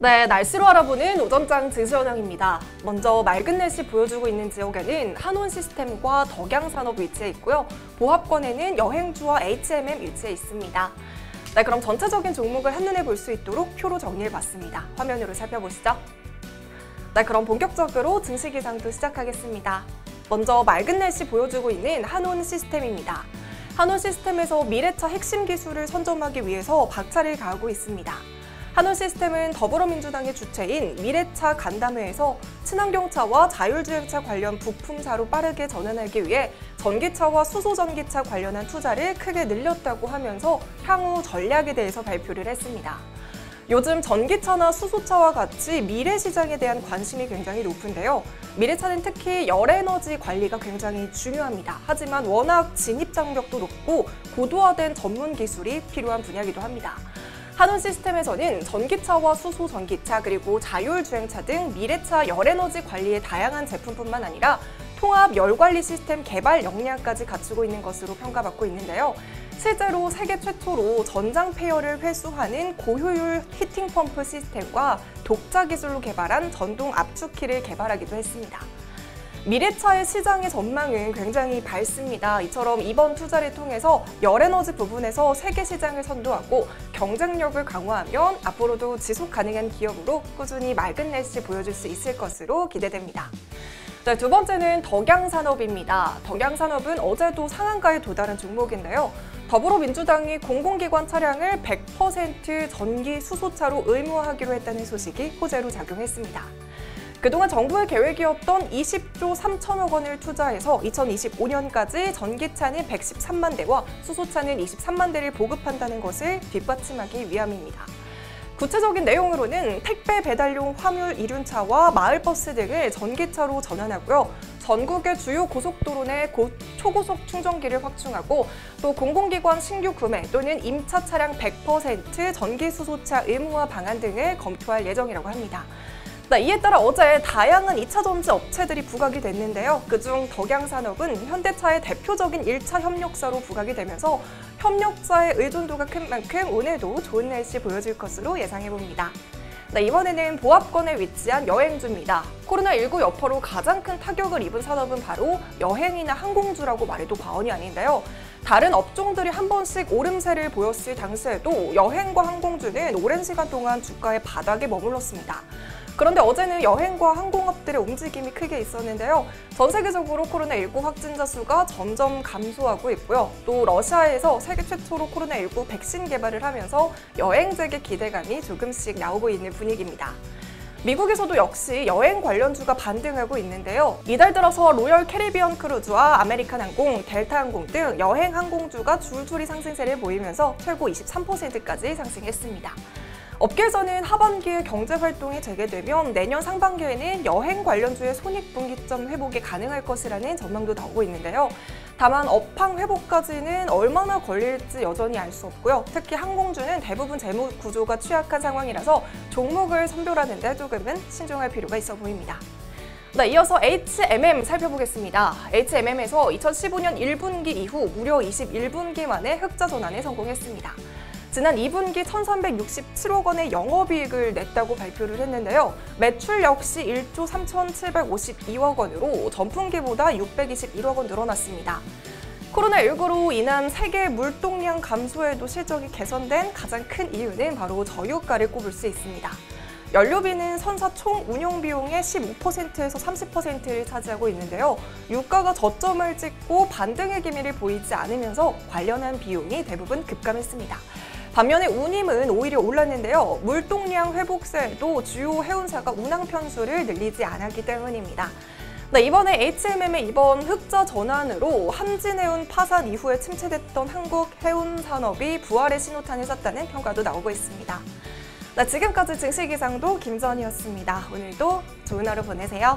네, 날씨로 알아보는 오전장 증시현황입니다. 먼저 맑은 날씨 보여주고 있는 지역에는 한온시스템과 덕양산업 위치해 있고요. 보합권에는 여행주와 H&M 위치해 있습니다. 네, 그럼 전체적인 종목을 한눈에 볼 수 있도록 표로 정리해봤습니다. 화면으로 살펴보시죠. 네, 그럼 본격적으로 증시 기상도 시작하겠습니다. 먼저 맑은 날씨 보여주고 있는 한온시스템입니다. 한온시스템에서 미래차 핵심 기술을 선점하기 위해서 박차를 가하고 있습니다. 한온시스템은 더불어민주당의 주체인 미래차 간담회에서 친환경차와 자율주행차 관련 부품사로 빠르게 전환하기 위해 전기차와 수소전기차 관련한 투자를 크게 늘렸다고 하면서 향후 전략에 대해서 발표를 했습니다. 요즘 전기차나 수소차와 같이 미래 시장에 대한 관심이 굉장히 높은데요. 미래차는 특히 열에너지 관리가 굉장히 중요합니다. 하지만 워낙 진입 장벽도 높고 고도화된 전문 기술이 필요한 분야이기도 합니다. 한온시스템에서는 전기차와 수소전기차 그리고 자율주행차 등 미래차 열에너지 관리의 다양한 제품뿐만 아니라 통합 열관리 시스템 개발 역량까지 갖추고 있는 것으로 평가받고 있는데요. 실제로 세계 최초로 전장 폐열을 회수하는 고효율 히팅 펌프 시스템과 독자 기술로 개발한 전동 압축키를 개발하기도 했습니다. 미래차의 시장의 전망은 굉장히 밝습니다. 이처럼 이번 투자를 통해서 열에너지 부분에서 세계 시장을 선도하고 경쟁력을 강화하면 앞으로도 지속 가능한 기업으로 꾸준히 맑은 날씨 보여줄 수 있을 것으로 기대됩니다. 자, 두 번째는 덕양산업입니다. 덕양산업은 어제도 상한가에 도달한 종목인데요. 더불어민주당이 공공기관 차량을 100% 전기 수소차로 의무화하기로 했다는 소식이 호재로 작용했습니다. 그동안 정부의 계획이었던 20조 3천억 원을 투자해서 2025년까지 전기차는 113만 대와 수소차는 23만 대를 보급한다는 것을 뒷받침하기 위함입니다. 구체적인 내용으로는 택배 배달용 화물 이륜차와 마을버스 등을 전기차로 전환하고요. 전국의 주요 고속도로 내 초고속 충전기를 확충하고 또 공공기관 신규 구매 또는 임차 차량 100% 전기 수소차 의무화 방안 등을 검토할 예정이라고 합니다. 이에 따라 어제 다양한 2차 전지 업체들이 부각이 됐는데요. 그중 덕양산업은 현대차의 대표적인 1차 협력사로 부각이 되면서 협력사의 의존도가 큰 만큼 오늘도 좋은 날씨 보여줄 것으로 예상해봅니다. 이번에는 보합권에 위치한 여행주입니다. 코로나19 여파로 가장 큰 타격을 입은 산업은 바로 여행이나 항공주라고 말해도 과언이 아닌데요. 다른 업종들이 한 번씩 오름세를 보였을 당시에도 여행과 항공주는 오랜 시간 동안 주가의 바닥에 머물렀습니다. 그런데 어제는 여행과 항공업들의 움직임이 크게 있었는데요. 전 세계적으로 코로나19 확진자 수가 점점 감소하고 있고요. 또 러시아에서 세계 최초로 코로나19 백신 개발을 하면서 여행객의 기대감이 조금씩 나오고 있는 분위기입니다. 미국에서도 역시 여행 관련주가 반등하고 있는데요. 이달 들어서 로열 캐리비언 크루즈와 아메리칸 항공, 델타 항공 등 여행 항공주가 줄줄이 상승세를 보이면서 최고 23%까지 상승했습니다. 업계에서는 하반기에 경제활동이 재개되면 내년 상반기에는 여행 관련주의 손익분기점 회복이 가능할 것이라는 전망도 나오고 있는데요. 다만 업황 회복까지는 얼마나 걸릴지 여전히 알 수 없고요. 특히 항공주는 대부분 재무 구조가 취약한 상황이라서 종목을 선별하는 데 조금은 신중할 필요가 있어 보입니다. 이어서 H&M 살펴보겠습니다. H&M에서 2015년 1분기 이후 무려 21분기 만에 흑자 전환에 성공했습니다. 지난 2분기 1,367억 원의 영업이익을 냈다고 발표를 했는데요. 매출 역시 1조 3,752억 원으로 전분기보다 621억 원 늘어났습니다. 코로나19로 인한 세계 물동량 감소에도 실적이 개선된 가장 큰 이유는 바로 저유가를 꼽을 수 있습니다. 연료비는 선사 총 운용 비용의 15%에서 30%를 차지하고 있는데요. 유가가 저점을 찍고 반등의 기미를 보이지 않으면서 관련한 비용이 대부분 급감했습니다. 반면에 운임은 오히려 올랐는데요. 물동량 회복세에도 주요 해운사가 운항 편수를 늘리지 않았기 때문입니다. 이번에 H&M의 이번 흑자 전환으로 한진해운 파산 이후에 침체됐던 한국 해운 산업이 부활의 신호탄을 쐈다는 평가도 나오고 있습니다. 지금까지 증시 기상도 김전희였습니다. 오늘도 좋은 하루 보내세요.